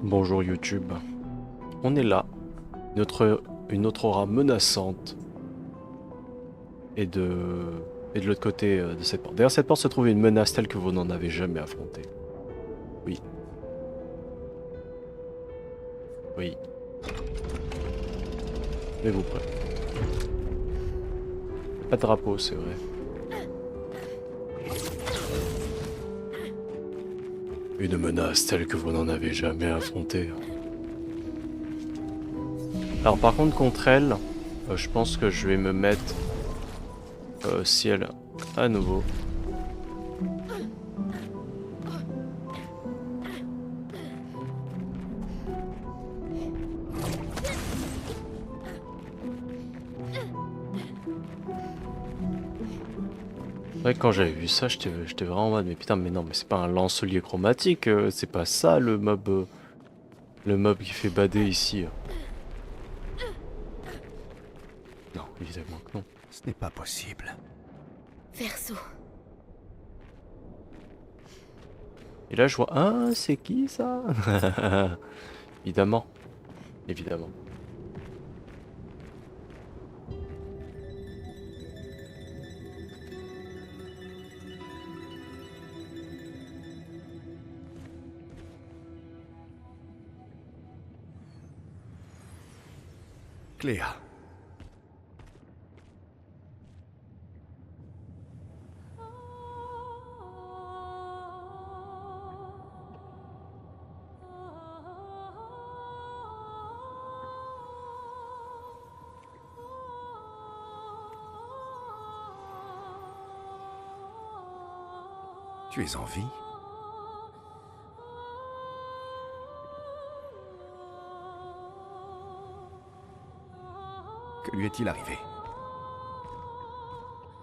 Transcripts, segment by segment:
Bonjour YouTube. On est là. Une autre aura menaçante. Et de l'autre côté de cette porte. Derrière cette porte se trouve une menace telle que vous n'en avez jamais affrontée. Oui. Oui. Mais vous prêt. Pas de drapeau, c'est vrai. Une menace telle que vous n'en avez jamais affrontée. Alors par contre contre elle, je pense que je vais me mettre ciel à nouveau. Ouais, quand j'avais vu ça, j'étais vraiment en mode, mais putain, mais non, mais c'est pas un lancelier chromatique, c'est pas ça le mob qui fait bader ici. Non, évidemment que non. Ce n'est pas possible. Verso. Et là, je vois, ah, c'est qui ça? Évidemment, évidemment. Cléa. Tu es en vie? Que lui est-il arrivé?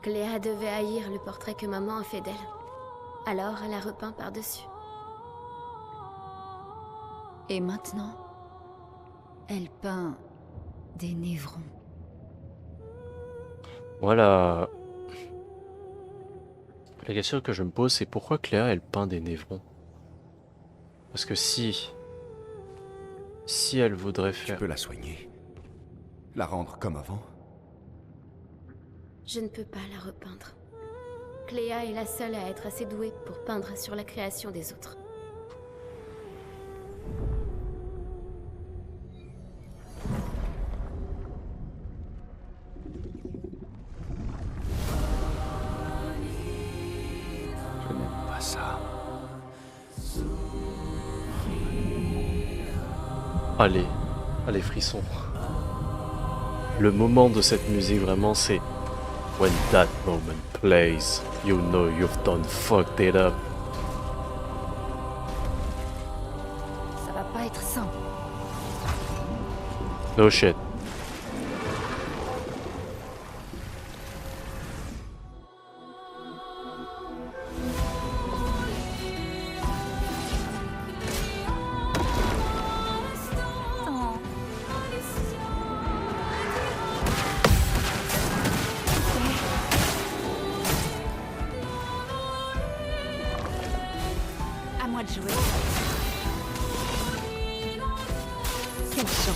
Cléa devait haïr le portrait que maman a fait d'elle. Alors elle a repeint par-dessus. Et maintenant, elle peint des névrons. Voilà. La question que je me pose, c'est pourquoi Cléa, elle peint des névrons? Parce que si elle voudrait Tu faire... peux la soigner. La rendre comme avant. Je ne peux pas la repeindre. Cléa est la seule à être assez douée pour peindre sur la création des autres. Je n'aime pas ça. Allez, allez, frissons. Le moment de cette musique, vraiment, c'est... When that moment plays, you know you've done fucked it up. Ça va pas être simple. No shit. À moi de jouer. Quelle chance.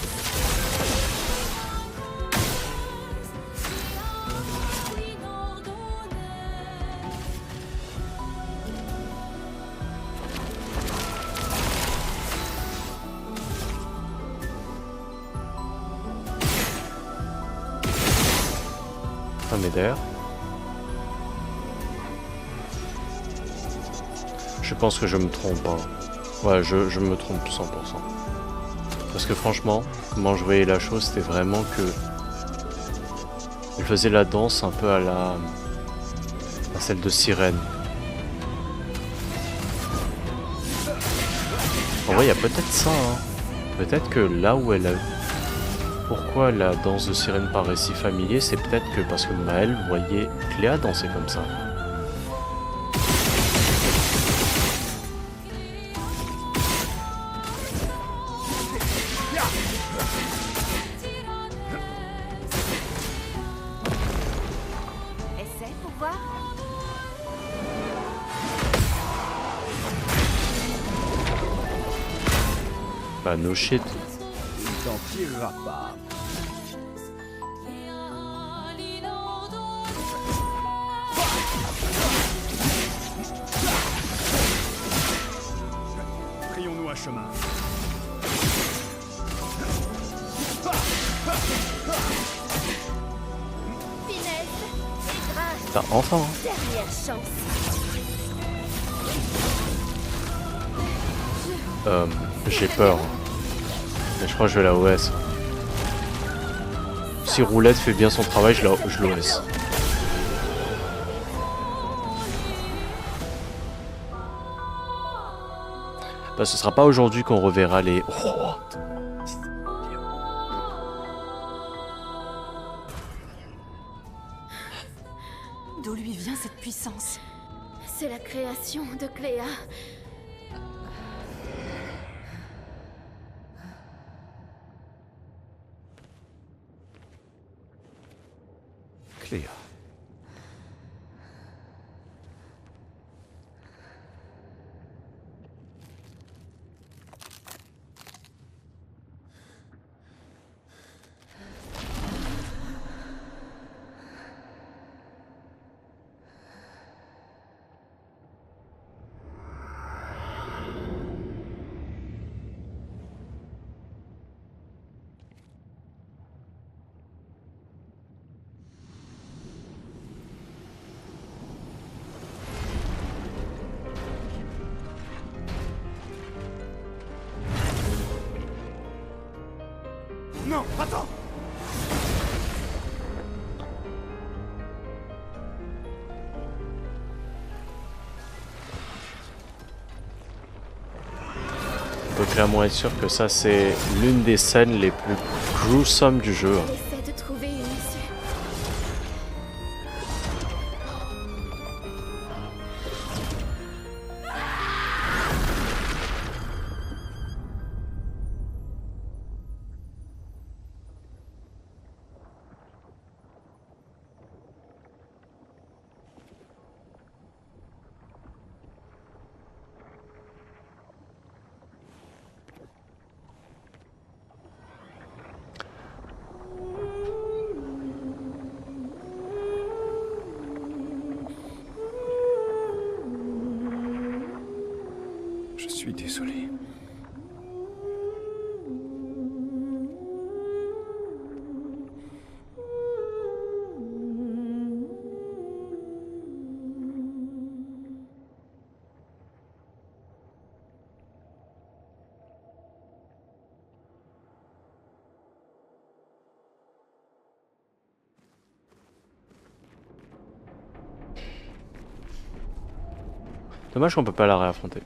Ah, mais d'ailleurs... Je pense que je me trompe, hein. Ouais, je me trompe 100%. Parce que franchement, comment je voyais la chose, c'était vraiment que... Elle faisait la danse un peu à celle de Sirène. En vrai, il y a peut-être ça, hein. Peut-être que là où elle a... Pourquoi la danse de Sirène paraît si familier, c'est peut-être que parce que Maël voyait Cléa danser comme ça. Essaie pour voir. Bah no shit. Il t'en tirera pas. Frayons-nous un chemin. Finesse et grâce. Putain, enfin hein. Dernière chance. J'ai peur. Mais je crois que je vais la OS. Si Roulette fait bien son travail, je l'OS. Bah, ce sera pas aujourd'hui qu'on reverra les... Oh. D'où lui vient cette puissance? C'est la création de Cléa. Cléa. Non, attends! On peut clairement être sûr que ça c'est l'une des scènes les plus gruesome du jeu. Elle essaie de trouver une issue. Je suis désolé. Dommage qu'on peut pas la réaffronter.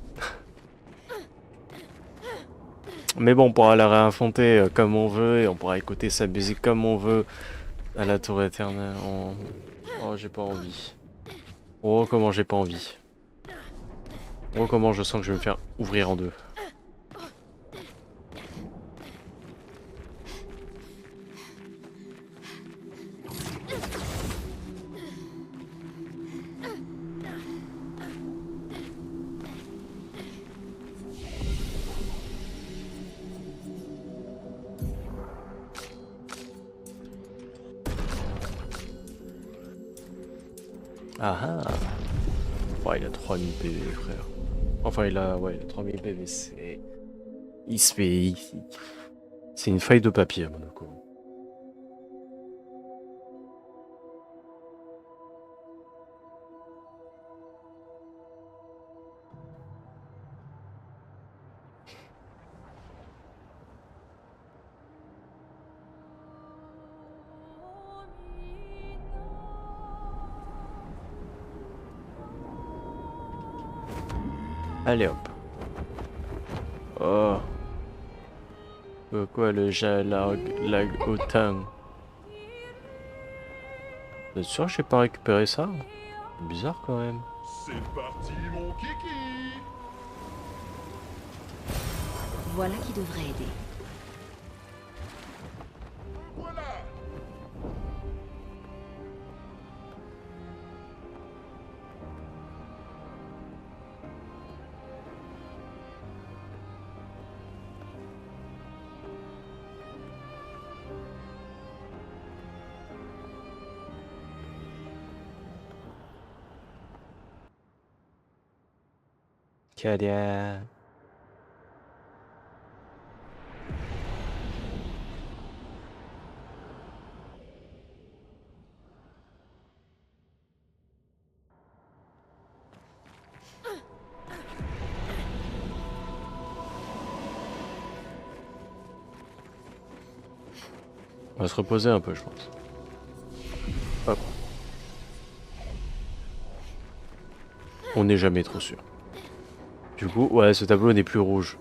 Mais bon, on pourra la réaffronter comme on veut et on pourra écouter sa musique comme on veut à la tour éternelle. Oh, j'ai pas envie. Oh, comment j'ai pas envie. Oh, comment je sens que je vais me faire ouvrir en deux. Ah ah. Ouais, il a 3000 PV, frère. Enfin, il a 3000 PV, c'est... Il se fait... C'est une feuille de papier à Monaco. Allez hop. Oh. Quoi le lag autant? Vous êtes sûr que j'ai pas récupéré ça? C'est bizarre quand même. C'est parti, mon kiki! Voilà qui devrait aider. Voilà! Cadia. On va se reposer un peu, je pense. Hop. On n'est jamais trop sûr. Du coup, ouais, ce tableau n'est plus rouge.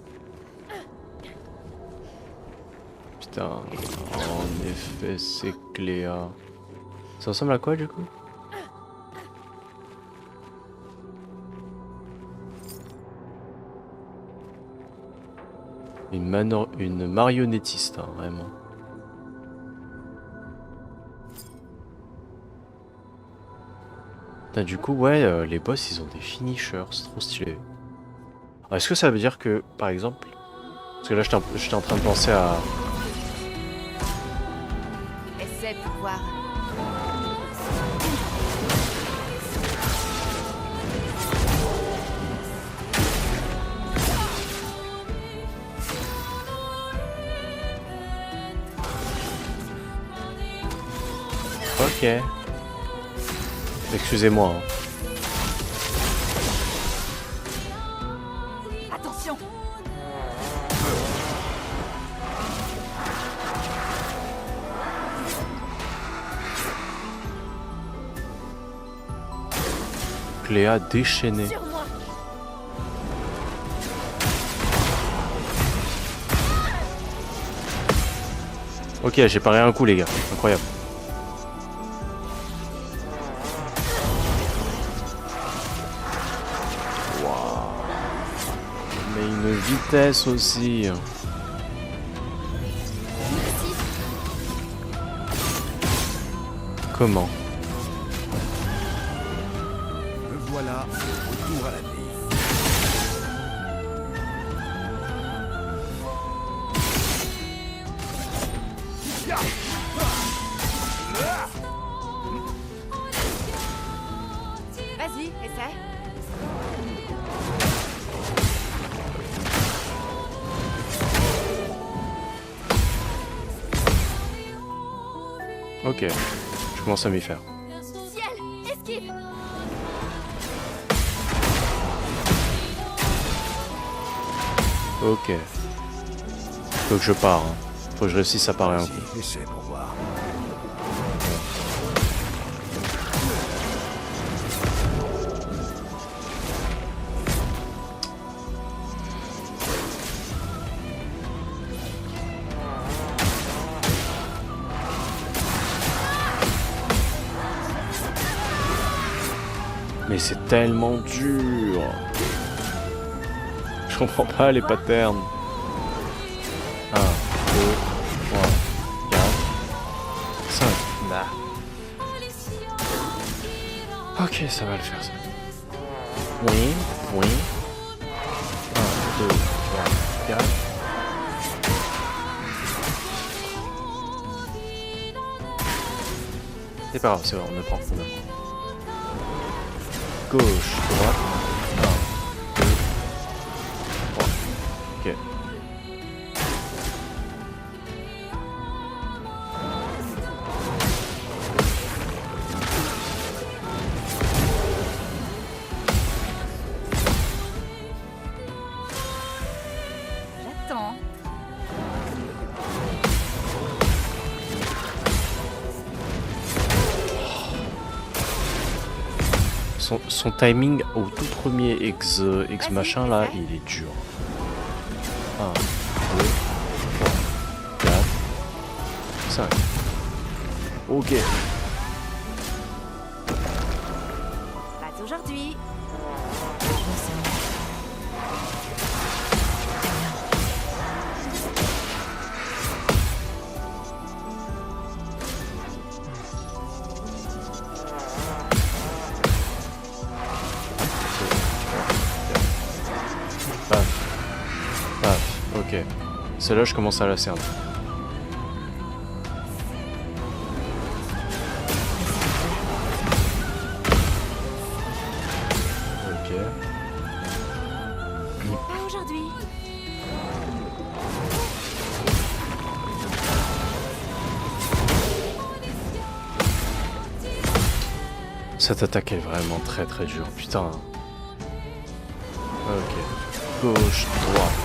Putain, en effet, c'est Cléa. Ça ressemble à quoi, du coup? Une marionnettiste, hein, vraiment. Putain, du coup, ouais, les boss, ils ont des finishers, c'est trop stylé. Est-ce que ça veut dire que, par exemple... Parce que là, j'étais en train de penser à... Essaie pour voir. Ok. Excusez-moi. Hein. Attention. Cléa déchaînée. Sur moi. Ok, j'ai paré un coup, les gars. Incroyable. Une vitesse aussi. Comment? Me voilà, retour à la vie. Vas-y, essaie. Ok, je commence à m'y faire. Ciel, esquive. Ok. Faut que je pars. Hein. Faut que je réussisse à parer un coup. Essaie pour voir. Mais c'est tellement dur. Je comprends pas les patterns. 1, 2, 3, 4, 5. Nah. Ok, ça va le faire ça. Oui, oui. 1, 2, 3, 4. C'est pas grave, c'est vrai, on le prend. Gauche, droite, 1, 2, 3. Ok. J'attends. Son timing au tout premier ex machin là, il est dur. 1, 2, 3, 4, 5. Ok. Pas aujourd'hui. Ok. Celle-là, je commence à la cerner. Ok. Cette attaque est vraiment très très dure, putain. Ok. Gauche, droite.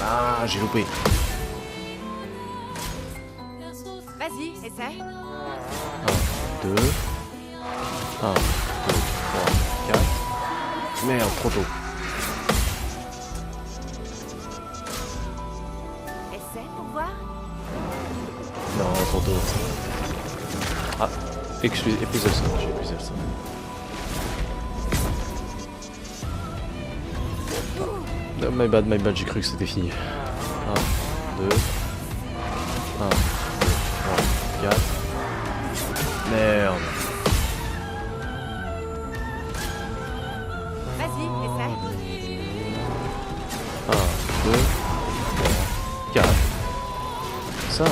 Ah, j'ai loupé. Vas-y, essaie. 1, 2. 1, 2, 3, 4. Merde, trop tôt. Essaie pour voir. Non, trop tôt. Ah, excusez, épuisez le sang, j'ai épuisé le sang. Oh, my bad, j'ai cru que c'était fini. 1, 2. 1, 2, 3, 4. Merde. Vas-y, essaie. 1, 2, 3, 4. 5.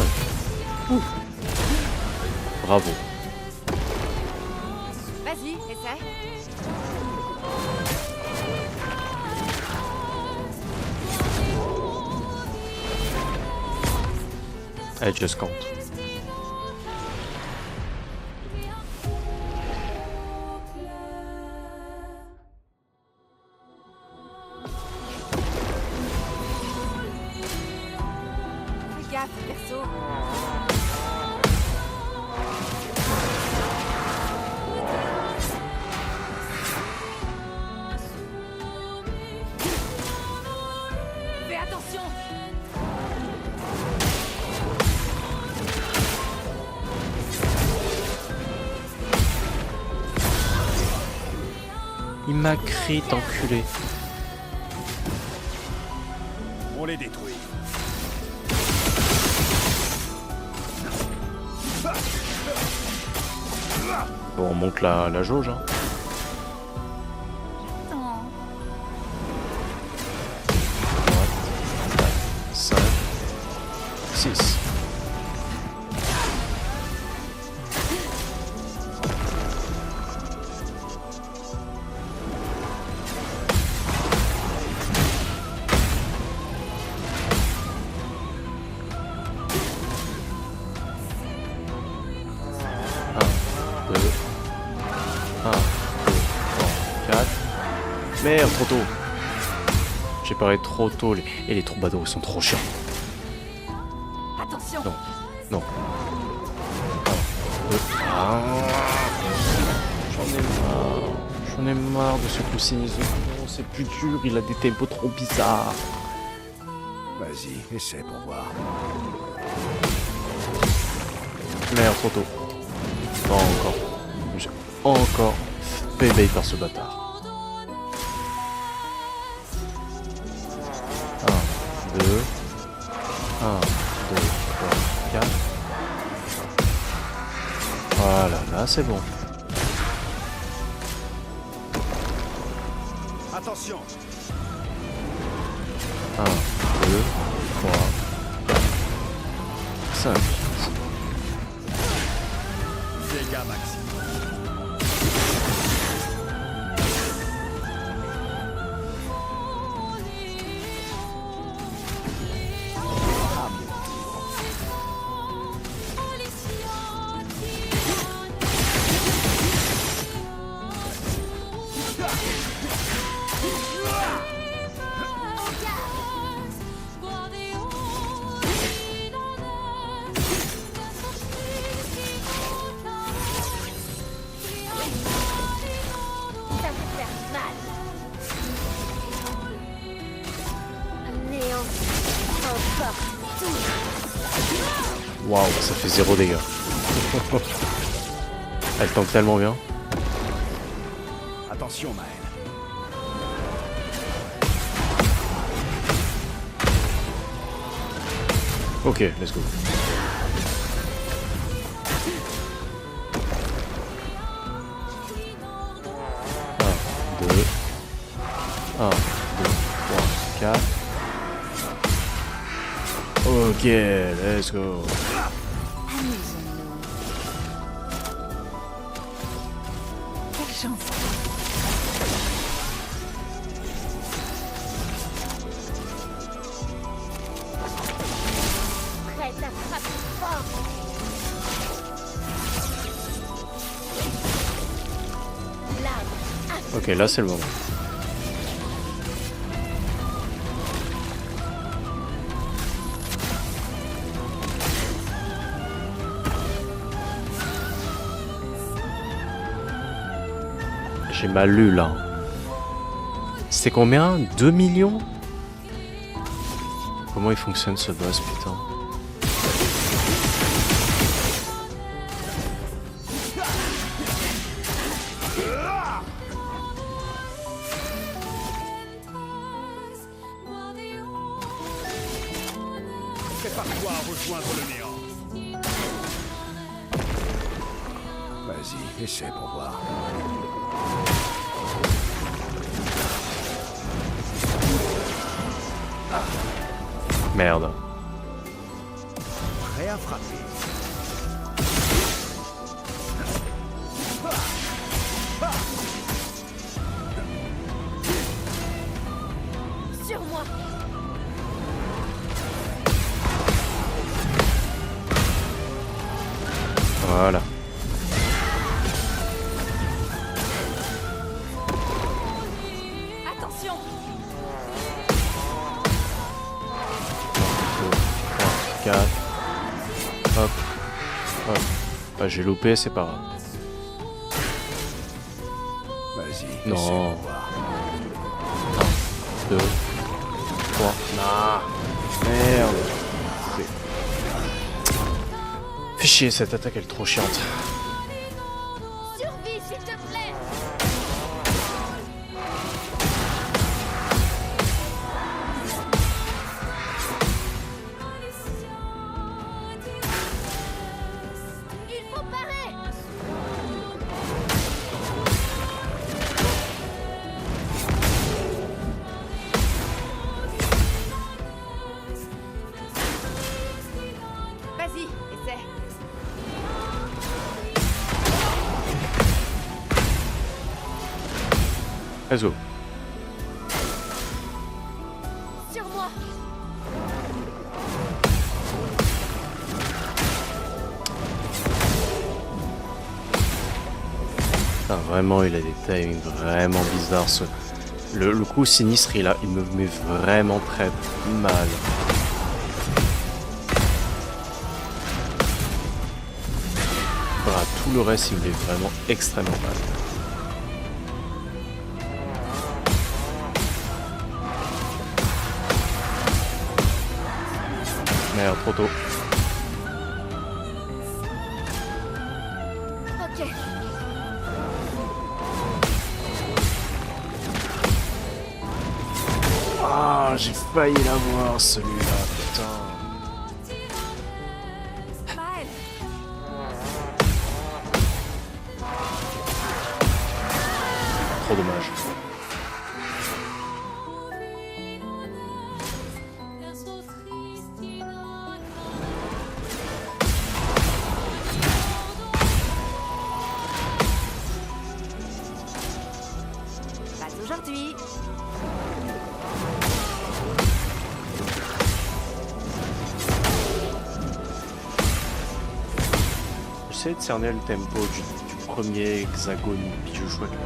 Bravo. Vas-y, essaie. Allez, just compte. Fais gaffe, perso. Fais attention. Il m'a crit, enculé. On les détruit. Bon, on monte la jauge. Hein. Attends. 5, 6. Merde, trop tôt. J'ai parlé trop tôt. Et les troubadours, ils sont trop chiants. Attention. Non, non. 1, 2. Ah. J'en ai marre de ce Cousinisme. Non, c'est plus dur, il a des tempos trop bizarres. Vas-y, essaie pour voir. Merde, trop tôt. Pas encore. J'ai encore fait bait par ce bâtard. 1, 2. 1, 2, 3, 4. Voilà, là c'est bon. Attention. 1, 2, 3, 4, 5. Dégâts maximum. Ça peut faire mal. Néant. Emporte tout. Waouh, ça fait 0 dégâts. Elle tank tellement bien. Attention, Maël. Ok, let's go. Un, 2, 1, 2, 3, 4. Ok, let's go. Amusons-nous. Quelle chance. Ok, là c'est le moment. J'ai mal lu là. C'est combien? 2 millions? Comment il fonctionne ce boss, putain? Prépare-toi à rejoindre le néant. Vas-y, essaie pour voir. Merde. Prêt à frapper. Sur moi. Voilà. Attention. 4. Hop. Hop. Bah, j'ai loupé, c'est pas grave. Vas-y, Non. essaie pour voir. 2. 3. Ah. Merde. Fais chier, cette attaque elle est trop chiante. Survie, s'il te plaît. Il faut parer. Vas-y, essaie. Let's go. Sur moi. Putain, vraiment, il a des timings vraiment bizarres. Le coup sinistre, il me met vraiment très mal. Voilà, tout le reste, il me met vraiment extrêmement mal. Merde, trop tôt. Ok. Ah, j'ai failli l'avoir celui-là, putain. Maël. Trop dommage. Pas aujourd'hui. J'essaie de cerner le tempo du premier hexagone puis je joue avec.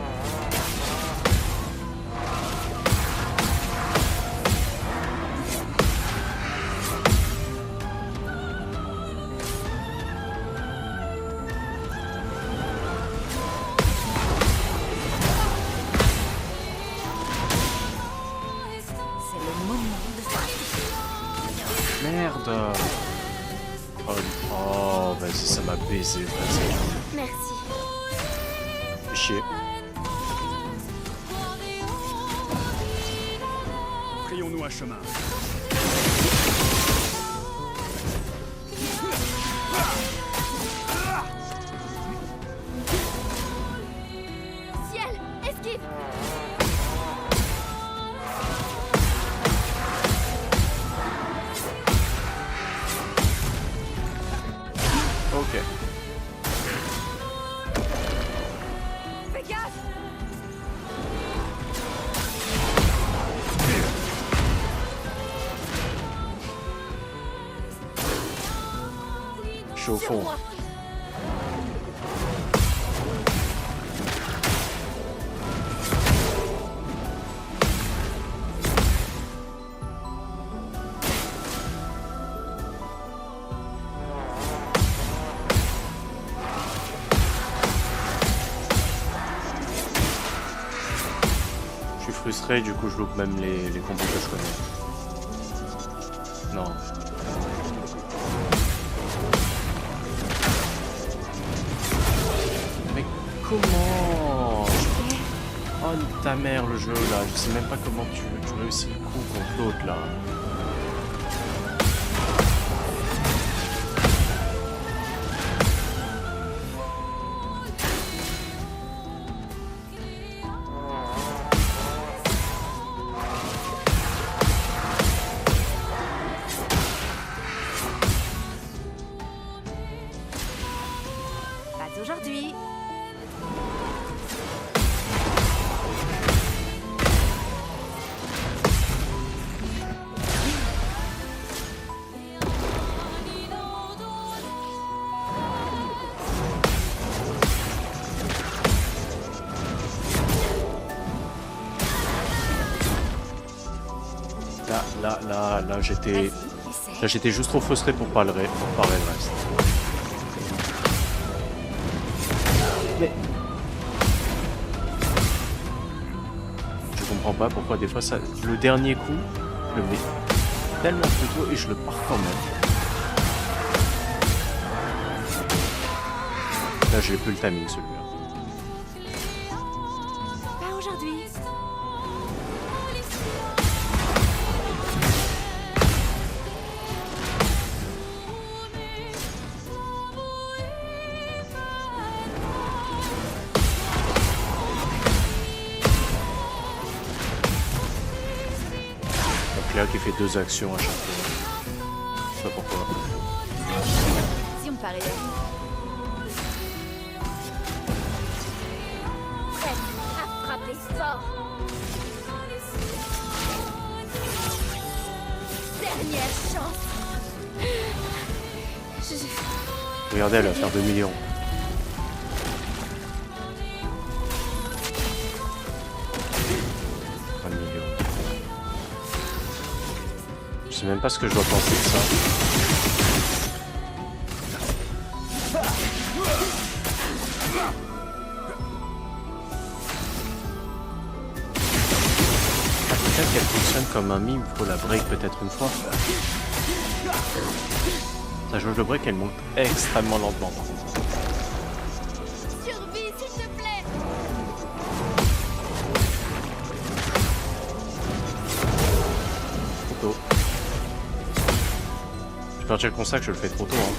C'est le moment de faire. Merde. Oh, vas-y, ça m'a baisé, vas-y. Merci. Fais chier. Frayons-nous un chemin. Ciel, esquive. Ok. Fais gaffe. Je suis au Sur fond. moi. frustré, du coup je loupe même les combos que je connais. Non. Mais comment? Oh nique ta mère le jeu là, je sais même pas comment tu réussis le coup contre l'autre là. Pas aujourd'hui. Là j'étais... Vas-y, essaie. Là j'étais juste trop frustré pour parer le reste. Mais... Je comprends pas pourquoi des fois ça... Le dernier coup, je le mets tellement plus tôt et je le pars quand même. Là j'ai plus le timing celui-là. Pas aujourd'hui. Là qui fait 2 actions à chaque fois. Je sais pas pourquoi. Si on me paraît. Prête à frapper fort. Dernière chance. Regardez, elle va faire 2 millions. Je sais même pas ce que je dois penser de ça. Ah, peut-être qu'elle fonctionne comme un mime, faut la break peut-être une fois. Sa jauge de break elle monte extrêmement lentement par contre. Survie, s'il te plaît. Trop tôt. Je partir le constat que je le fais trop tôt. Hein.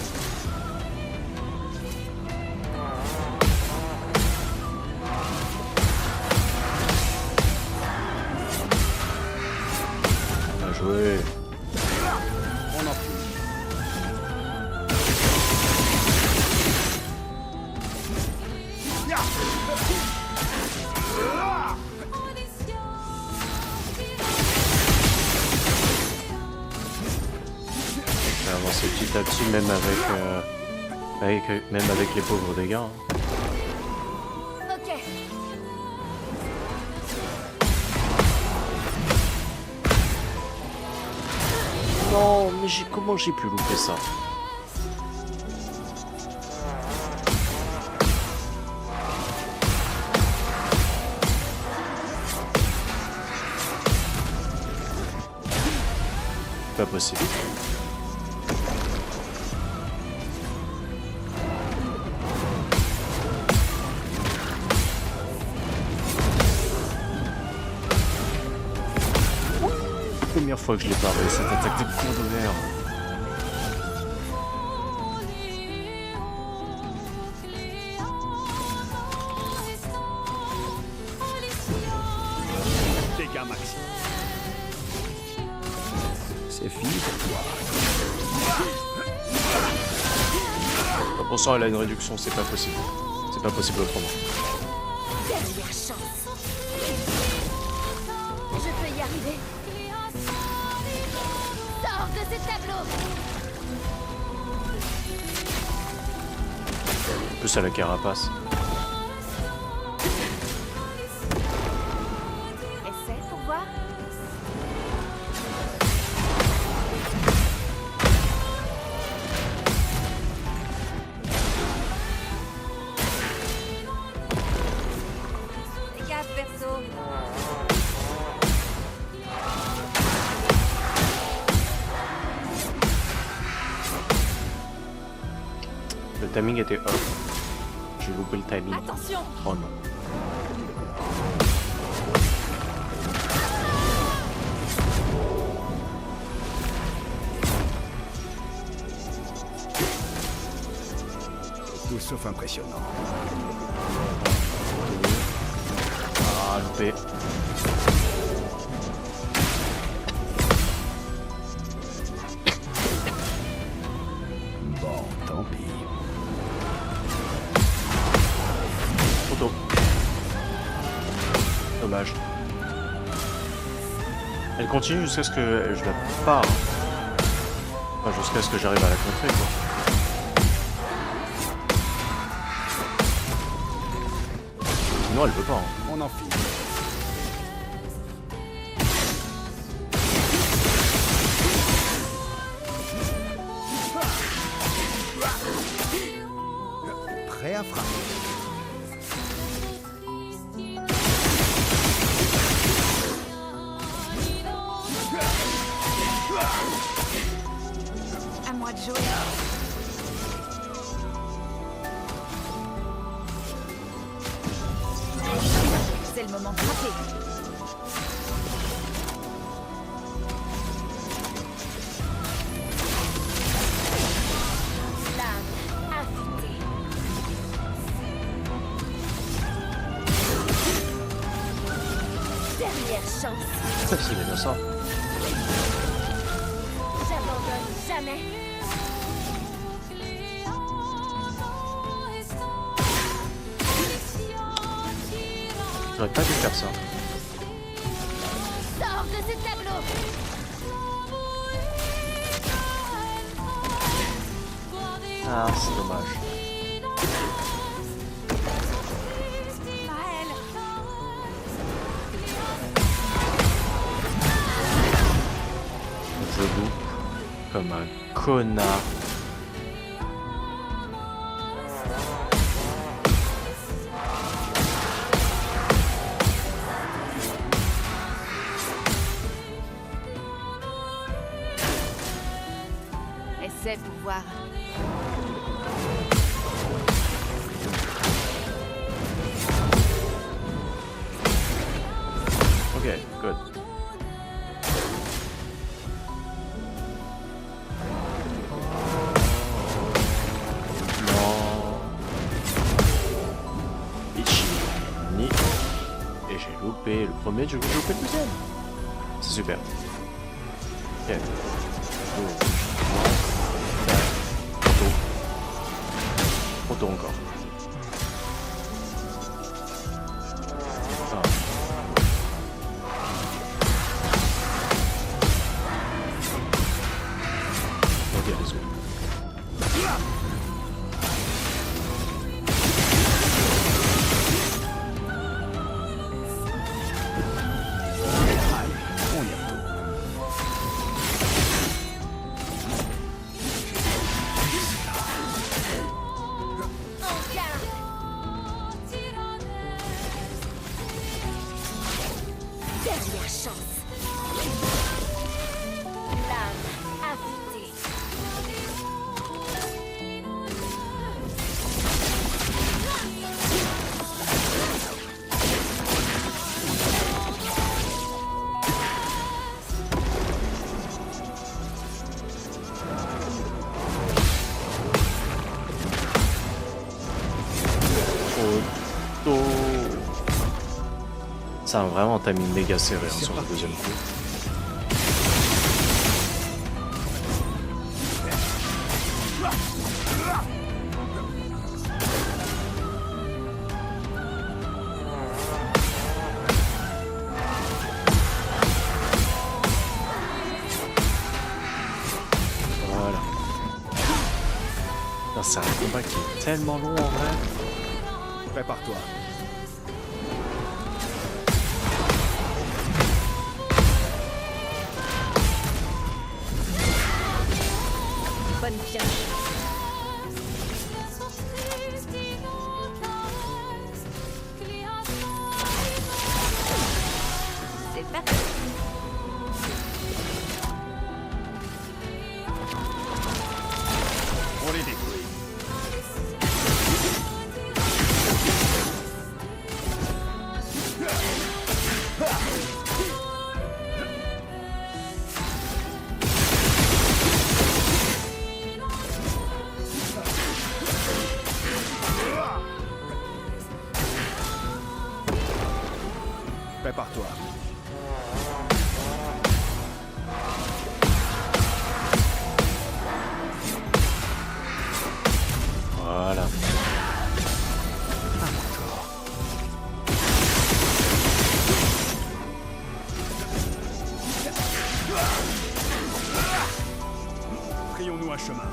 Bien joué. On en finit. Je vais avancer petit à petit même même avec les pauvres dégâts. Hein. Ok. Non, mais comment j'ai pu louper ça? Pas possible. Première fois que je l'ai paré, cette attaque de cours de verre. Dégâts maxi. C'est fini pour toi. 100% elle a une réduction, c'est pas possible. C'est pas possible autrement. Dernière chance. Je peux y arriver. Sors de ces tableaux. En plus, à la carapace. Essaie pour voir. Fais gaffe, perso. timing était off. J'ai loupé le timing. Attention! Oh non. Tout sauf impressionnant. Ah, loupé. Bon, tant pis. Trop tôt. Dommage. Elle continue jusqu'à ce que je la pars. Enfin, jusqu'à ce que j'arrive à la contrer, quoi. Sinon, elle veut pas. Hein. On en finit. Prêt à frapper. À moi de jouer. C'est le moment de frapper. Lame affûtée. Dernière chance. C'est bien ça. J'abandonne jamais. J'aurais pas dû faire ça. Sors de ce tableau. Ah, c'est dommage. Maël! Je loupe comme un connard. Essaie pour voir. Ok, good. Non. Ichi. Ni. Et j'ai loupé le premier, du coup j'ai loupé le deuxième. C'est super. Ok. Trop tôt encore. Ah. Ok, let's go. On y retourne. En garde. Dernière chance. Lame affûtée. Auto. Ça a vraiment timing méga serré hein, sur le deuxième coup. Voilà. Putain, c'est un combat qui est tellement long en vrai. Prépare-toi. Bonne pioche. C'est parti. On les détruit. Prépare-toi. Voilà. Frayons-nous un chemin.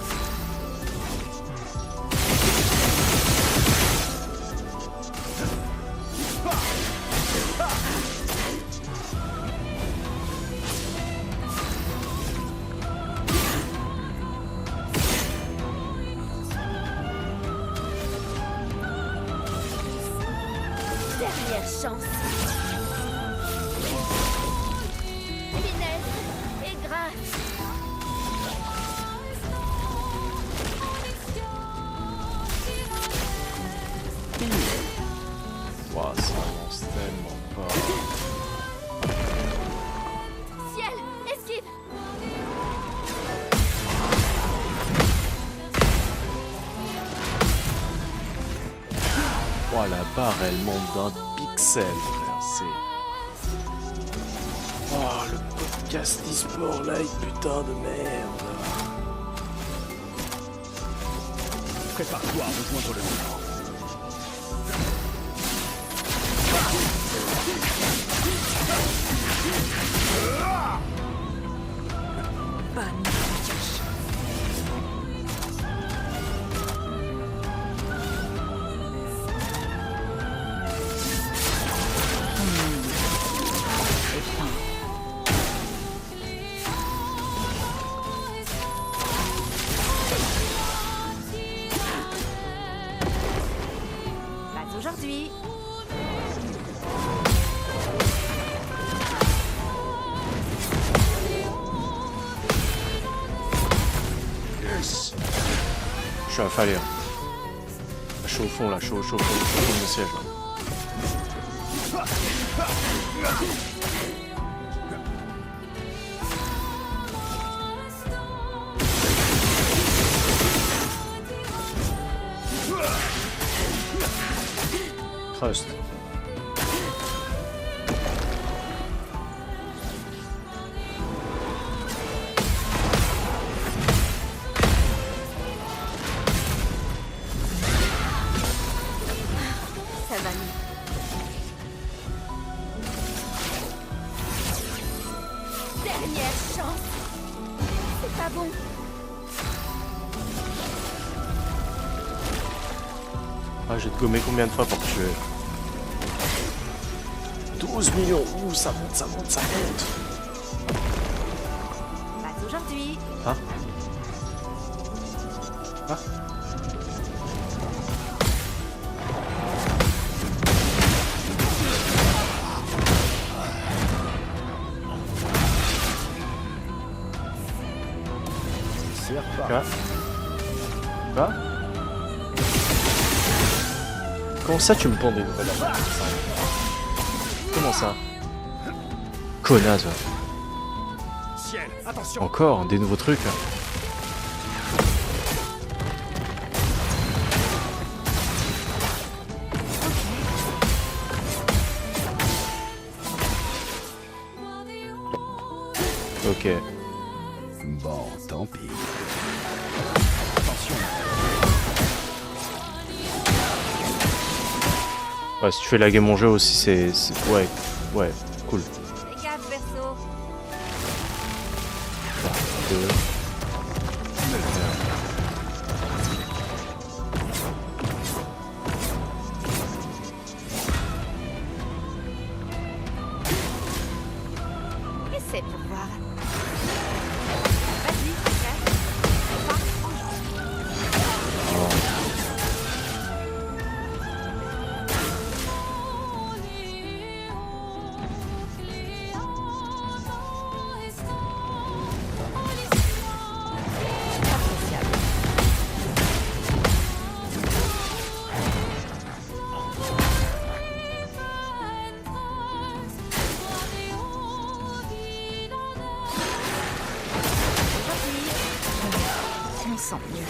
Dernière chance. Finesse et grâce. Wow, ça avance tellement pas. Ciel, esquive. Wow, la barre elle monte d'un pixel, frère. C'est. Oh, le podcast e-sport like, putain de merde. Prépare-toi à rejoindre le mur. Bonne pioche. Pas aujourd'hui. Je suis affalé. Hein. Je suis au fond là, je suis au fond de mon siège là. Trust. Ça va mieux. Dernière chance. C'est pas bon. Ah, je vais te gommer combien de fois pour te tuer? 12 millions. Ouh, ça monte, ça monte, ça monte. Pas aujourd'hui. Hein? Ah. Quoi? Quoi? Comment ça tu me pends des nouvelles armes? Comment ça? Connasse. Ciel, attention. Encore des nouveaux trucs. Ok. Bon, tant pis. Attention. Ouais, si tu fais laguer mon jeu aussi, c'est... Ouais, ouais, cool. Fais gaffe, perso. Deux. Essaie pour voir. Vas-y, casse. Appréciable. Aujourd'hui, on sent mieux.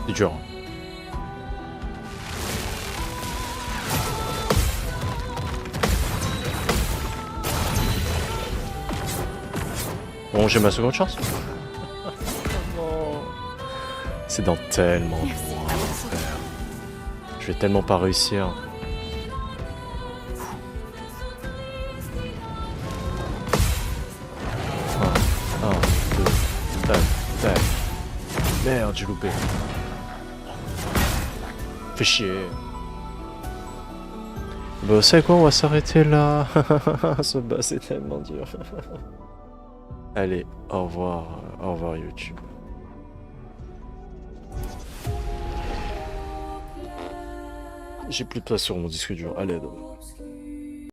C'est dur. rongé ma seconde chance. C'est dans tellement de mois, frère. Je vais tellement pas réussir. Un, deux, tac, tac. Merde, j'ai loupé. Fais chier. Bah, vous savez quoi, on va s'arrêter là. Ce bas, c'est tellement dur. Allez, au revoir YouTube. J'ai plus de place sur mon disque dur, à l'aide.